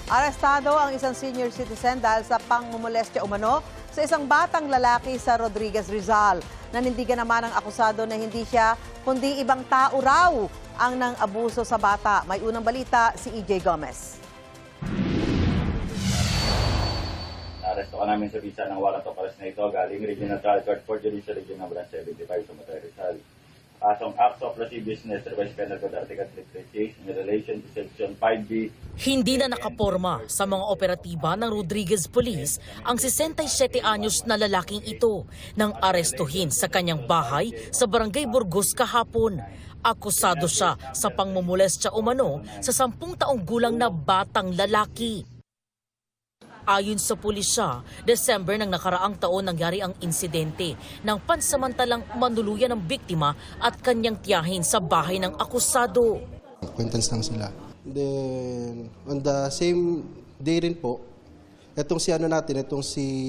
Arestado ang isang senior citizen dahil sa pangmumolestya umano sa isang batang lalaki sa Rodriguez, Rizal. Nanindigan naman ang akusado na hindi siya kundi ibang tao raw ang nang-abuso sa bata. May unang balita si EJ Gomez. Aresto ka namin sa bisa ng warrant of arrest na ito galing Regional Trial Court for Judicial Region No. 75 sa Matay Rizal. Asong acts of lascivious business revised penal code article 336 in relation to section 5B. Hindi na nakaporma sa mga operatiba ng Rodriguez Police ang 67 anyos na lalaking ito nang arestuhin sa kanyang bahay sa Barangay Burgos kahapon. Akusado siya sa pangmumolestya umano sa 10 taong gulang na batang lalaki. Ayon sa pulisya, December ng nakaraang taon nangyari ang insidente ng pansamantalang manuluyan ng biktima at kanyang tiyahin sa bahay ng akusado. Acquaintance lang sila. Then, on the same day rin po, itong si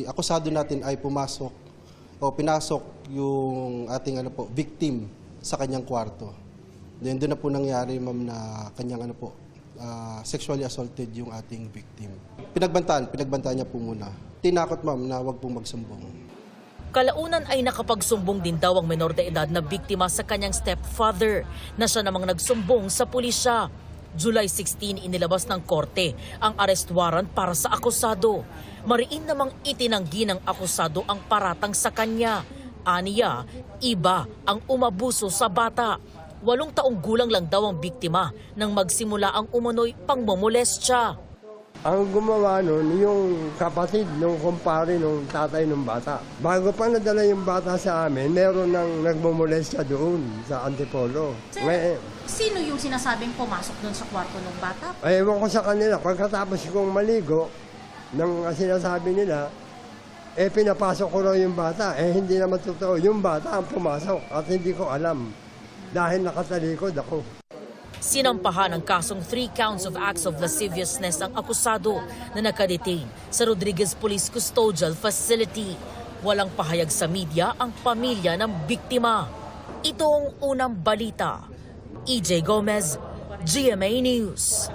akusado natin ay pinasok yung ating victim sa kanyang kwarto. Then doon na po nangyari ma'am na kanyang sexually assaulted yung ating victim. Pinagbantaan niya po muna. Tinakot ma'am na wag pong magsumbong. Kalaunan ay nakapagsumbong din daw ang menor de edad na biktima sa kanyang stepfather na siya namang nagsumbong sa pulisya. July 16 inilabas ng korte ang arrest warrant para sa akusado. Mariin namang itinanggi ng akusado ang paratang sa kanya. Aniya, iba ang umabuso sa bata. 8 taong gulang lang daw ang biktima nang magsimula ang umano'y pangmomolestya. Ang gumawa nun, yung kapatid ng kumpare ng tatay ng bata. Bago pa nadala yung bata sa amin, meron nang nagmomolestya doon sa Antipolo. Sino yung sinasabing pumasok doon sa kwarto ng bata? Ewan ko sa kanila, pagkatapos kong maligo, nang sinasabi nila, pinapasok ko raw yung bata. Hindi naman totoo, yung bata ang pumasok at hindi ko alam. Dahil nakatalikod ako. Sinampahan ng kasong 3 counts of acts of lasciviousness ang akusado na nakadetain sa Rodriguez Police Custodial Facility. Walang pahayag sa media ang pamilya ng biktima. Ito ang unang balita. EJ Gomez, GMA News.